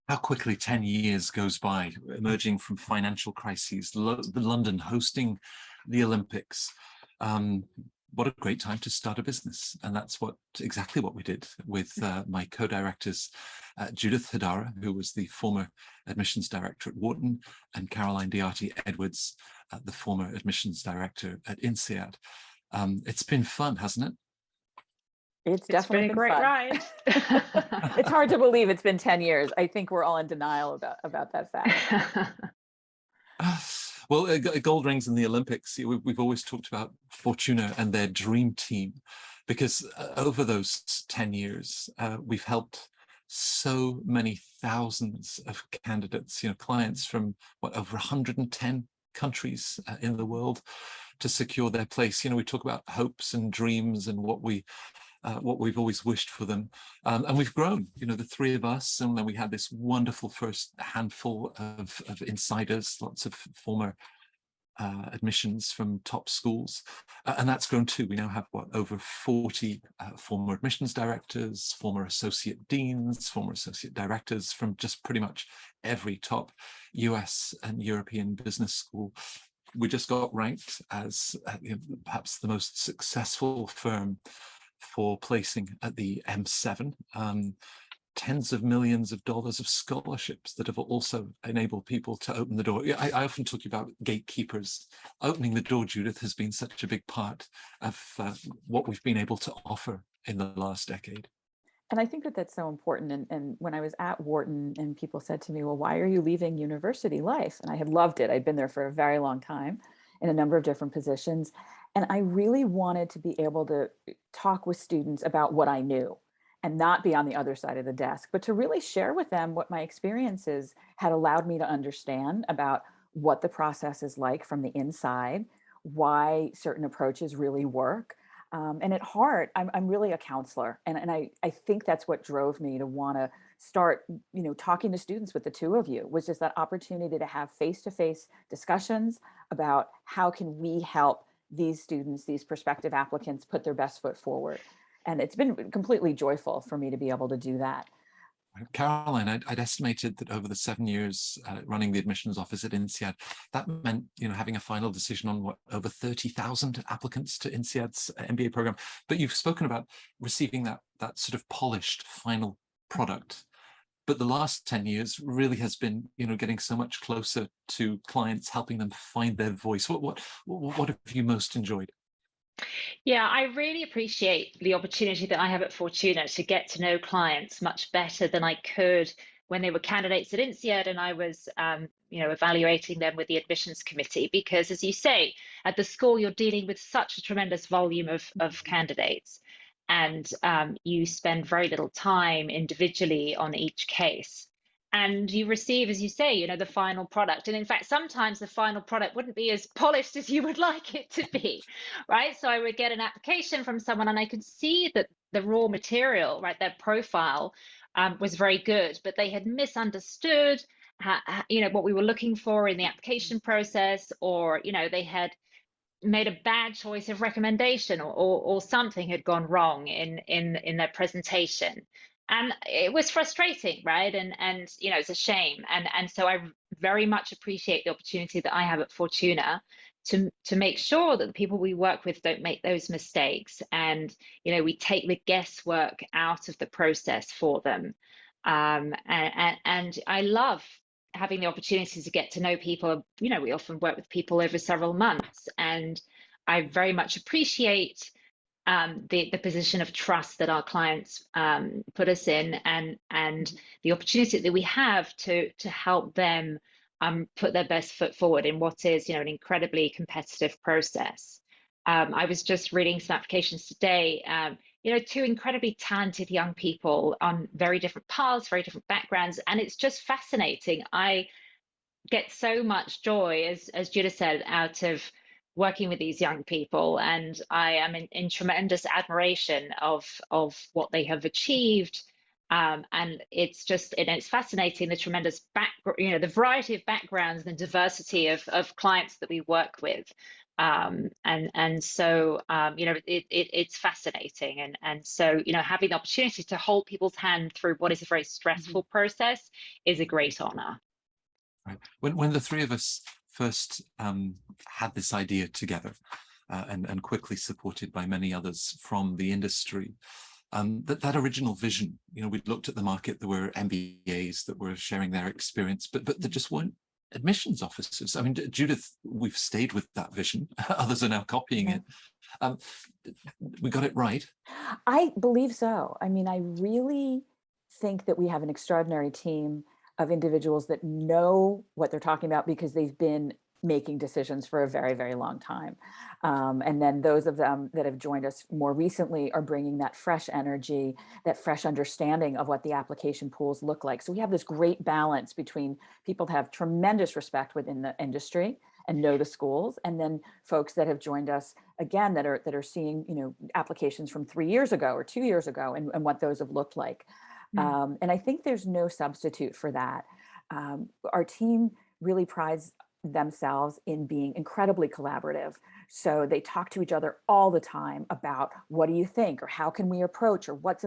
How quickly 10 years goes by, emerging from financial crises, London hosting the Olympics. What a great time to start a business. And that's exactly what we did with my co-directors, Judith Hidara, who was the former admissions director at Wharton, and Caroline Diarty-Edwards, the former admissions director at INSEAD. It's been fun, hasn't it? It's definitely been a great fun. ride. It's hard to believe it's been 10 years. I think we're all in denial about that fact. Well, gold rings in the Olympics. We've always talked about Fortuna and their dream team, because over those 10 years, we've helped so many thousands of candidates, clients from over 110 countries in the world to secure their place. We talk about hopes and dreams and what we've always wished for them. And we've grown, the three of us, and then we had this wonderful first handful of insiders, lots of former admissions from top schools. And that's grown too. We now have, over 40 former admissions directors, former associate deans, former associate directors from just pretty much every top US and European business school. We just got ranked as perhaps the most successful firm for placing at the M7, tens of millions of dollars of scholarships that have also enabled people to open the door. I often talk about gatekeepers. Opening the door, Judith, has been such a big part of what we've been able to offer in the last decade. And I think that that's so important. And when I was at Wharton and people said to me, well, why are you leaving university life? And I had loved it. I'd been there for a very long time in a number of different positions. And I really wanted to be able to talk with students about what I knew and not be on the other side of the desk, but to really share with them what my experiences had allowed me to understand about what the process is like from the inside, why certain approaches really work. And at heart, I'm really a counselor. And I think that's what drove me to want to start, talking to students with the two of you, was just that opportunity to have face-to-face discussions about how can we help these students, these prospective applicants, put their best foot forward. And it's been completely joyful for me to be able to do that. Caroline, I'd estimated that over the 7 years running the admissions office at INSEAD, that meant having a final decision on over 30,000 applicants to INSEAD's MBA program. But you've spoken about receiving that sort of polished final product. But the last 10 years really has been, getting so much closer to clients, helping them find their voice. What have you most enjoyed? Yeah, I really appreciate the opportunity that I have at Fortuna to get to know clients much better than I could when they were candidates at INSEAD and I was, evaluating them with the admissions committee. Because as you say, at the school, you're dealing with such a tremendous volume of candidates, and you spend very little time individually on each case. And you receive, as you say, the final product. And in fact, sometimes the final product wouldn't be as polished as you would like it to be, right? So I would get an application from someone and I could see that the raw material, right, their profile was very good, but they had misunderstood what we were looking for in the application process, or, they had made a bad choice of recommendation, or something had gone wrong in their presentation. And it was frustrating, right? And it's a shame. And so I very much appreciate the opportunity that I have at Fortuna to make sure that the people we work with don't make those mistakes. And, we take the guesswork out of the process for them. And I love having the opportunity to get to know people. We often work with people over several months, and I very much appreciate the position of trust that our clients put us in, and the opportunity that we have to help them put their best foot forward in what is an incredibly competitive process. I was just reading some applications today, two incredibly talented young people on very different paths, very different backgrounds, and it's just fascinating. I get so much joy, as Judah said, out of working with these young people, and I am in tremendous admiration of what they have achieved, and it's fascinating, the tremendous the variety of backgrounds and diversity of clients that we work with. And so it's fascinating, and so having the opportunity to hold people's hand through what is a very stressful process is a great honor. Right. When the three of us first had this idea together, and quickly supported by many others from the industry, that original vision, we'd looked at the market. There were MBAs that were sharing their experience, but there just weren't admissions officers. I mean, Judith, we've stayed with that vision. Others are now copying it. We got it right. I believe so. I mean, I really think that we have an extraordinary team of individuals that know what they're talking about because they've been making decisions for a very, very long time. And then those of them that have joined us more recently are bringing that fresh energy, that fresh understanding of what the application pools look like. So we have this great balance between people that have tremendous respect within the industry and know the schools, and then folks that have joined us again that are seeing applications from 3 years ago or 2 years ago and what those have looked like. And I think there's no substitute for that. Our team really prides themselves in being incredibly collaborative. So they talk to each other all the time about what do you think, or how can we approach, or what's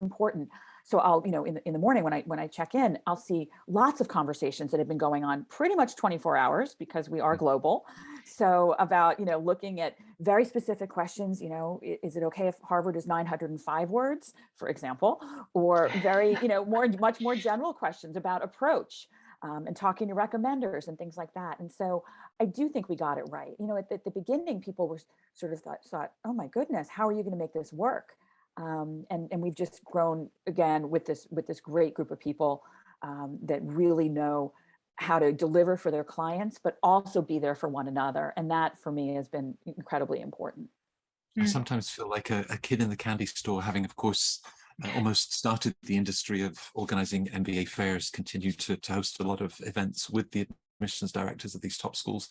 important. So I'll, in the morning when I check in, I'll see lots of conversations that have been going on pretty much 24 hours because we are global. So about, looking at very specific questions, is it okay if Harvard is 905 words, for example, or very, much more general questions about approach. And talking to recommenders and things like that. And so I do think we got it right. At the beginning, people were sort of thought, oh my goodness, how are you going to make this work? And we've just grown again with this great group of people that really know how to deliver for their clients, but also be there for one another. And that for me has been incredibly important. I sometimes feel like a kid in the candy store, having, of course, almost started the industry of organizing MBA fairs, continued to host a lot of events with the admissions directors of these top schools.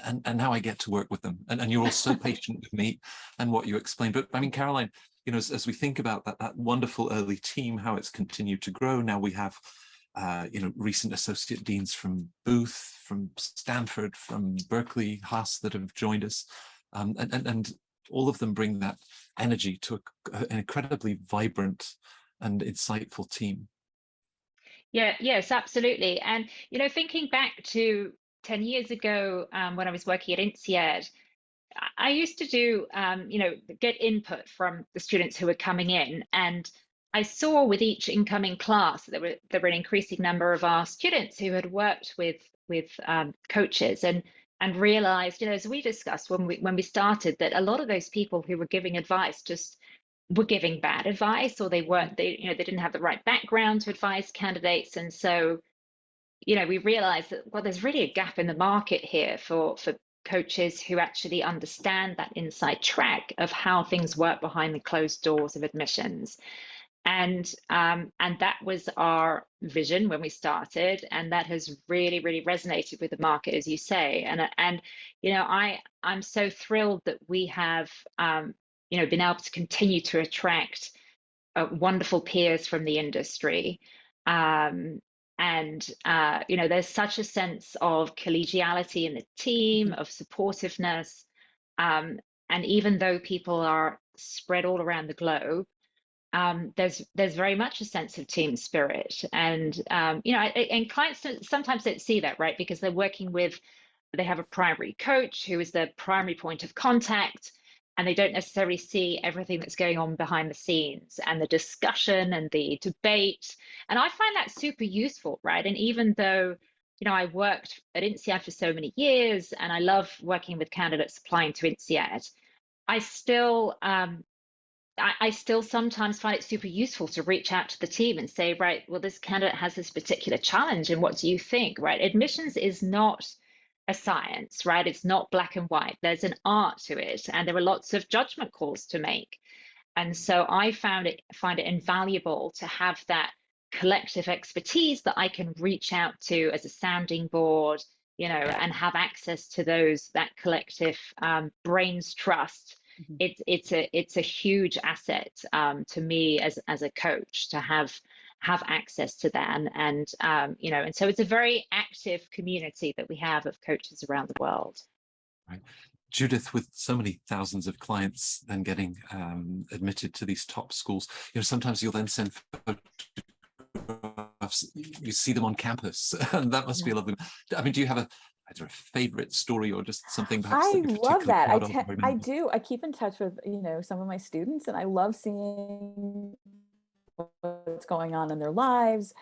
And now I get to work with them. And you're all so patient with me and what you explained. But I mean, Caroline, as we think about that wonderful early team, how it's continued to grow, now we have, recent associate deans from Booth, from Stanford, from Berkeley, Haas that have joined us. And all of them bring that energy to an incredibly vibrant and insightful team. Yes, absolutely. And, thinking back to 10 years ago, when I was working at INSEAD, I used to do, get input from the students who were coming in. And I saw with each incoming class, there were an increasing number of our students who had worked with coaches and realized, as we discussed when we started, that a lot of those people who were giving advice just were giving bad advice, or they didn't have the right background to advise candidates. And so, we realized that, well, there's really a gap in the market here for coaches who actually understand that inside track of how things work behind the closed doors of admissions. And that was our vision when we started, and that has really, really resonated with the market, as you say. And I'm so thrilled that we have been able to continue to attract wonderful peers from the industry. There's such a sense of collegiality in the team, of supportiveness, and even though people are spread all around the globe, there's very much a sense of team spirit. And and clients sometimes don't see that, right? Because they have a primary coach who is the primary point of contact, and they don't necessarily see everything that's going on behind the scenes and the discussion and the debate. And I find that super useful, right? And even though I worked at INSEAD for so many years, and I love working with candidates applying to INSEAD, I still sometimes find it super useful to reach out to the team and say, right, well, this candidate has this particular challenge, and what do you think, right? Admissions is not a science, right? It's not black and white. There's an art to it, and there are lots of judgment calls to make. And so I find it invaluable to have that collective expertise that I can reach out to as a sounding board, and have access to that collective brains trust. It's a huge asset to me as a coach to have access to that, and so it's a very active community that we have of coaches around the world. Right. Judith, with so many thousands of clients then getting admitted to these top schools, sometimes you'll then send photographs, you see them on campus, and that must be a lovely. I mean, do you have a favorite story or just something perhaps that I you're love particularly that. proud of? I do. I keep in touch with, some of my students, and I love seeing what's going on in their lives,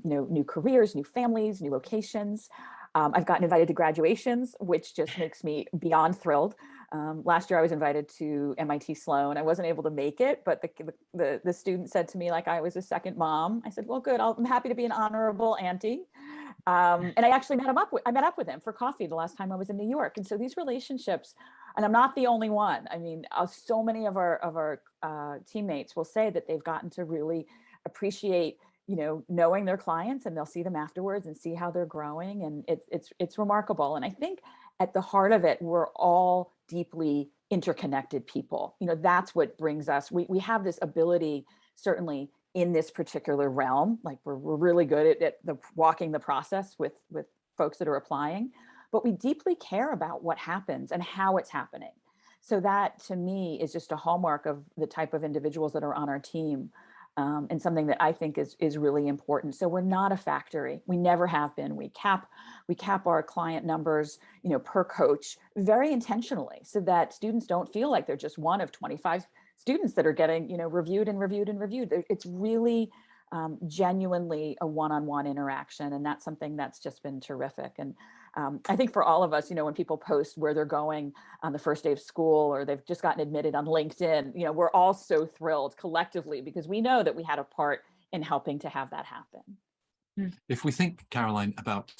new careers, new families, new locations. I've gotten invited to graduations, which just makes me beyond thrilled. Last year I was invited to MIT Sloan. I wasn't able to make it, but the student said to me like I was a second mom. I said, well, good. I'm happy to be an honorable auntie. And I actually I met up with him for coffee the last time I was in New York. And so these relationships, and I'm not the only one. I mean, so many of our teammates will say that they've gotten to really appreciate, knowing their clients, and they'll see them afterwards and see how they're growing. And it's remarkable. And I think at the heart of it, we're all deeply interconnected people. That's what brings us. We have this ability, certainly in this particular realm, like we're really good at walking the process with folks that are applying, but we deeply care about what happens and how it's happening. So that to me is just a hallmark of the type of individuals that are on our team, and something that I think is really important. So we're not a factory. We never have been. We cap our client numbers, per coach very intentionally, so that students don't feel like they're just one of 25 students that are getting, reviewed and reviewed and reviewed. It's really genuinely a one-on-one interaction. And that's something that's just been terrific. And I think for all of us, when people post where they're going on the first day of school, or they've just gotten admitted on LinkedIn, we're all so thrilled collectively, because we know that we had a part in helping to have that happen. If we think, Caroline, about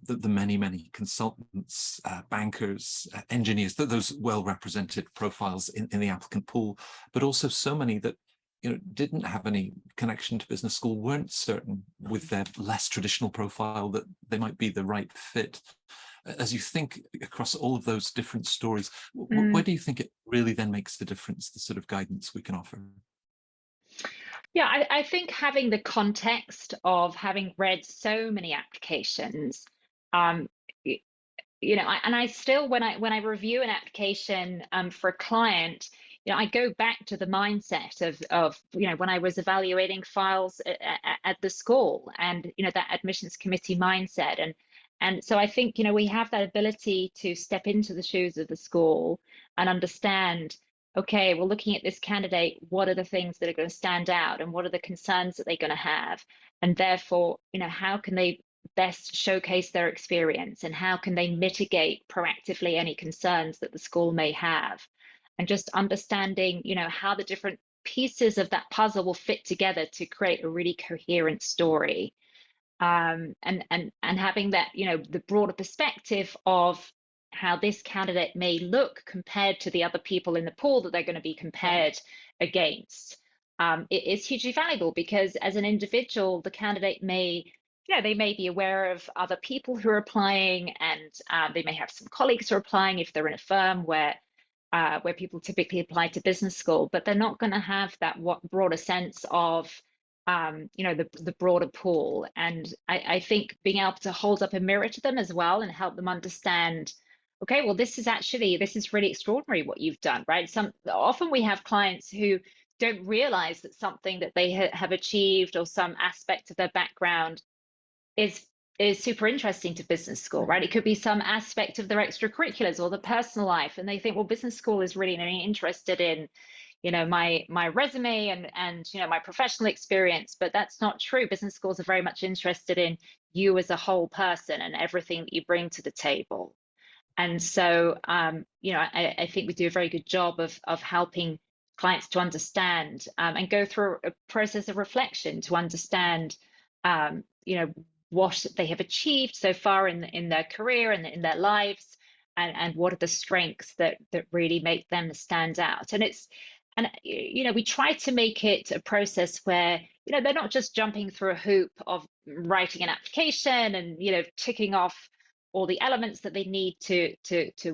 the many consultants, bankers, engineers, those well-represented profiles in the applicant pool, but also so many that didn't have any connection to business school, weren't certain with their less traditional profile that they might be the right fit. As you think across all of those different stories, where do you think it really then makes the difference, the sort of guidance we can offer? Yeah, I think having the context of having read so many applications, and I still, when I review an application for a client, I go back to the mindset of when I was evaluating files at the school, and that admissions committee mindset, and so I think we have that ability to step into the shoes of the school and understand, okay, well, looking at this candidate, what are the things that are going to stand out, and what are the concerns that they're going to have, and therefore how can they best showcase their experience, and how can they mitigate proactively any concerns that the school may have, and just understanding how the different pieces of that puzzle will fit together to create a really coherent story, and having that the broader perspective of how this candidate may look compared to the other people in the pool that they're going to be compared against. It is hugely valuable, because as an individual, the candidate may they may be aware of other people who are applying, and they may have some colleagues who are applying if they're in a firm where people typically apply to business school, but they're not going to have that broader sense of the broader pool. And I think being able to hold up a mirror to them as well and help them understand, okay, well, this is really extraordinary what you've done, right? Often we have clients who don't realize that something that they have achieved, or some aspect of their background is super interesting to business school, right? It could be some aspect of their extracurriculars or the personal life, and they think, well, business school is really interested in my resume and my professional experience, but that's not true. Business schools are very much interested in you as a whole person and everything that you bring to the table. And so I think we do a very good job of helping clients to understand and go through a process of reflection to understand what they have achieved so far in their career and in their lives, and what are the strengths that really make them stand out. And we try to make it a process where they're not just jumping through a hoop of writing an application and ticking off all the elements that they need to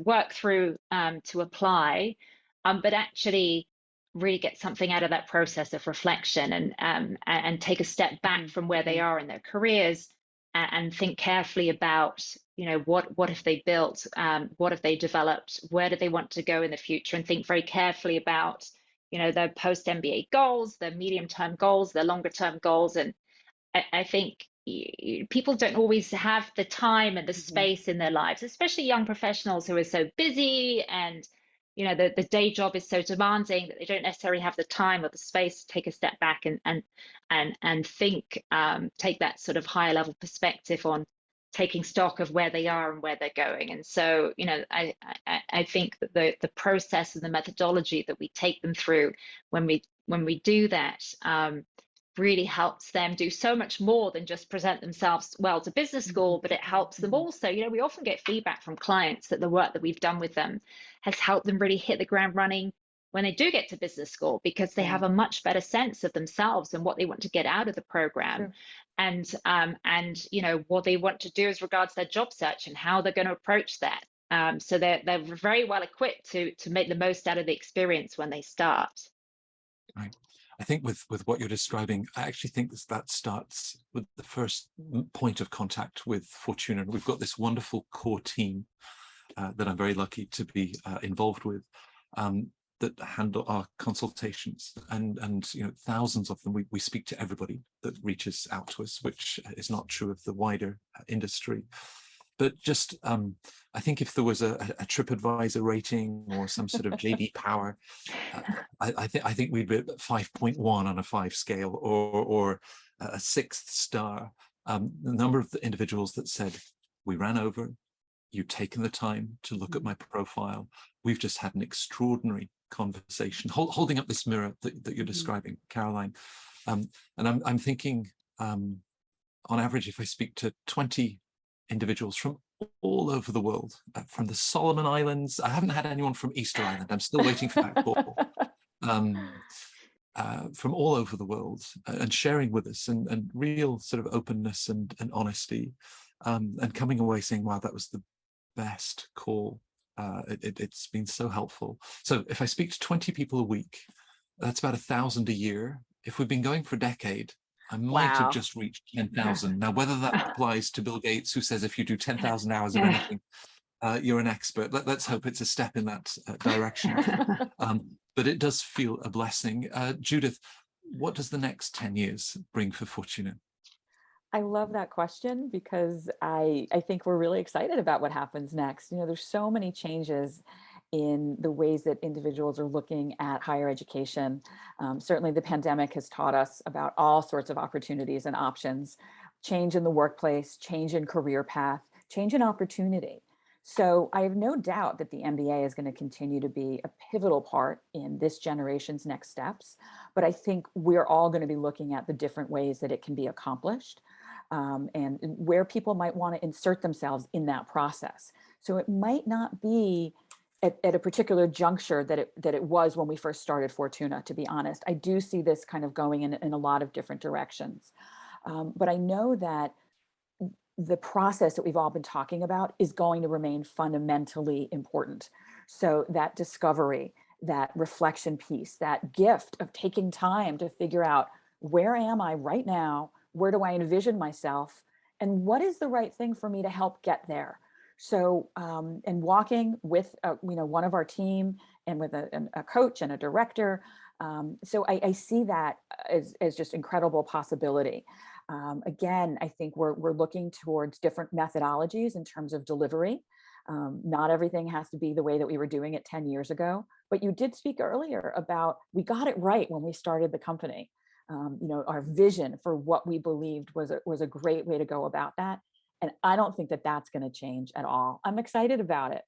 work through to apply, but actually really get something out of that process of reflection, and take a step back from where they are in their careers, and think carefully about, what have they built, what have they developed, where do they want to go in the future, and think very carefully about, their post MBA goals, their medium term goals, their longer term goals. And I think people don't always have the time and the space in their lives, especially young professionals who are so busy, and the day job is so demanding that they don't necessarily have the time or the space to take a step back and think, take that sort of higher level perspective on taking stock of where they are and where they're going. And so, I think that the process and the methodology that we take them through when we do that, really helps them do so much more than just present themselves well to business school, but it helps them also. We often get feedback from clients that the work that we've done with them has helped them really hit the ground running when they do get to business school, because they have a much better sense of themselves and what they want to get out of the program. And what they want to do as regards their job search and how they're going to approach that. So they're very well equipped to make the most out of the experience when they start. Right. I think with what you're describing, I actually think that starts with the first point of contact with Fortuna. We've got this wonderful core team that I'm very lucky to be involved with, that handle our consultations, and thousands of them. We speak to everybody that reaches out to us, which is not true of the wider industry. But just, I think if there was a TripAdvisor rating or some sort of JD Power, I think we'd be at 5.1 on a 5 scale, or a 6th star. The number of the individuals that said, we ran over, you've taken the time to look at my profile, we've just had an extraordinary conversation, holding up this mirror that you're describing, Caroline. And I'm thinking, on average, if I speak to 20 individuals from all over the world, from the Solomon Islands. I haven't had anyone from Easter Island. I'm still waiting for that call. From all over the world, and sharing with us, and real sort of openness and honesty, and coming away saying, wow, that was the best call. It's been so helpful. So if I speak to 20 people a week, that's about 1,000 a year. If we've been going for a decade, I might have just reached 10,000. Now, whether that applies to Bill Gates, who says if you do 10,000 hours of anything, you're an expert. Let's hope it's a step in that direction. But it does feel a blessing. Judith, what does the next 10 years bring for Fortuna? I love that question, because I think we're really excited about what happens next. There's so many changes in the ways that individuals are looking at higher education. Certainly the pandemic has taught us about all sorts of opportunities and options, change in the workplace, change in career path, change in opportunity. So I have no doubt that the MBA is going to continue to be a pivotal part in this generation's next steps. But I think we're all going to be looking at the different ways that it can be accomplished, and where people might want to insert themselves in that process. So it might not be at a particular juncture that it was when we first started Fortuna, to be honest. I do see this kind of going in a lot of different directions. But I know that the process that we've all been talking about is going to remain fundamentally important. So that discovery, that reflection piece, that gift of taking time to figure out, where am I right now? Where do I envision myself? And what is the right thing for me to help get there? So, and walking with, one of our team, and with a coach and a director. So I see that as just incredible possibility. Again, I think we're looking towards different methodologies in terms of delivery. Not everything has to be the way that we were doing it 10 years ago, but you did speak earlier about, we got it right when we started the company. Our vision for what we believed was a great way to go about that. And I don't think that that's going to change at all. I'm excited about it.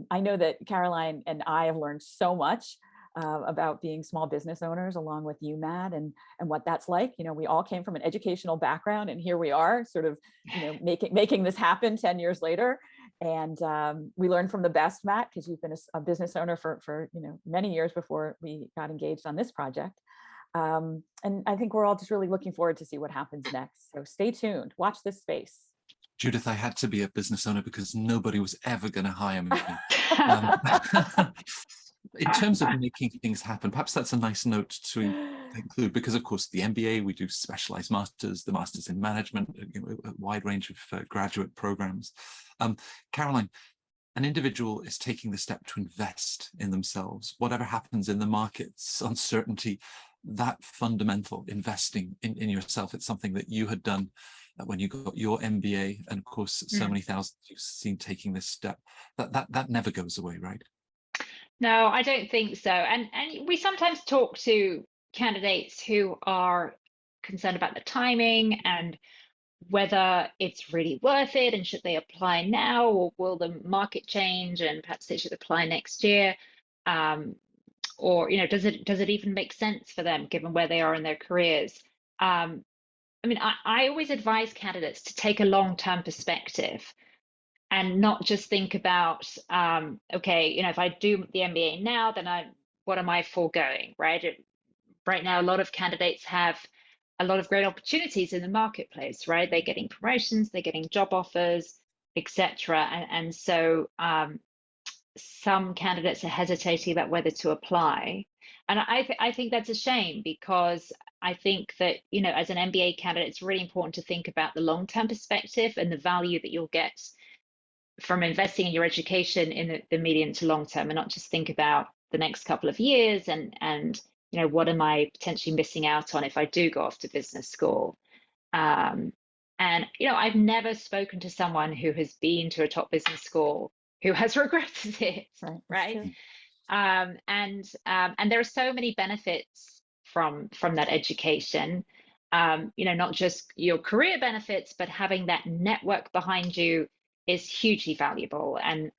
I know that Caroline and I have learned so much about being small business owners, along with you, Matt, and what that's like. We all came from an educational background, and here we are sort of, making this happen 10 years later. And we learned from the best, Matt, because you've been a business owner for many years before we got engaged on this project. And I think we're all just really looking forward to see what happens next. So stay tuned, watch this space. Judith, I had to be a business owner because nobody was ever going to hire me. In terms of making things happen, perhaps that's a nice note to include, because of course the MBA, we do specialized masters, the masters in management, a wide range of graduate programs. Caroline, an individual is taking the step to invest in themselves. Whatever happens in the markets, uncertainty, that fundamental investing in yourself, it's something that you had done when you got your MBA, and of course so many thousands you've seen taking this step. That never goes away, right? No, I don't think so. And we sometimes talk to candidates who are concerned about the timing and whether it's really worth it and should they apply now, or will the market change and perhaps they should apply next year. Or does it even make sense for them given where they are in their careers? I mean, I always advise candidates to take a long-term perspective and not just think about, okay, if I do the MBA now, then what am I foregoing, right? Right now, a lot of candidates have a lot of great opportunities in the marketplace, right? They're getting promotions, they're getting job offers, etc. And so some candidates are hesitating about whether to apply. And I think that's a shame, because I think that, as an MBA candidate, it's really important to think about the long-term perspective and the value that you'll get from investing in your education in the medium to long term, and not just think about the next couple of years and what am I potentially missing out on if I do go off to business school. And I've never spoken to someone who has been to a top business school who has regretted it, right? And there are so many benefits from that education. Not just your career benefits, but having that network behind you is hugely valuable, and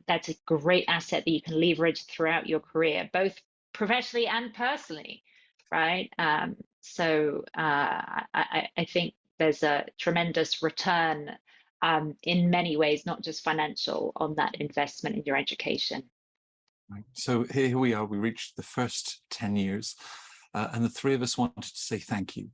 that's a great asset that you can leverage throughout your career, both professionally and personally, right? So I think there's a tremendous return in many ways, not just financial, on that investment in your education. Right. So here we are, we reached the first 10 years, and the three of us wanted to say thank you.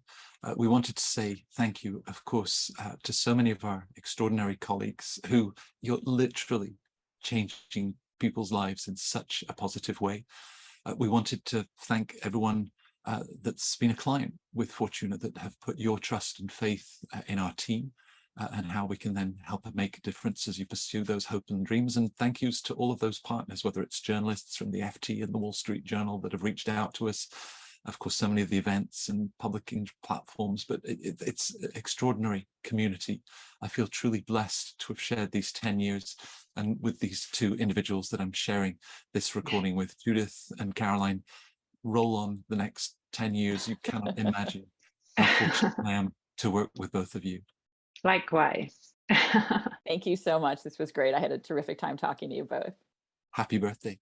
We wanted to say thank you, of course, to so many of our extraordinary colleagues who you're literally changing people's lives in such a positive way. We wanted to thank everyone that's been a client with Fortuna, that have put your trust and faith in our team, and how we can then help make a difference as you pursue those hopes and dreams. And thank yous to all of those partners, whether it's journalists from the FT and the Wall Street Journal that have reached out to us, of course, so many of the events and public platforms, but it's an extraordinary community. I feel truly blessed to have shared these 10 years and with these two individuals that I'm sharing this recording with. Judith and Caroline, roll on the next 10 years. You cannot imagine how fortunate I am to work with both of you. Likewise. Thank you so much. This was great. I had a terrific time talking to you both. Happy birthday.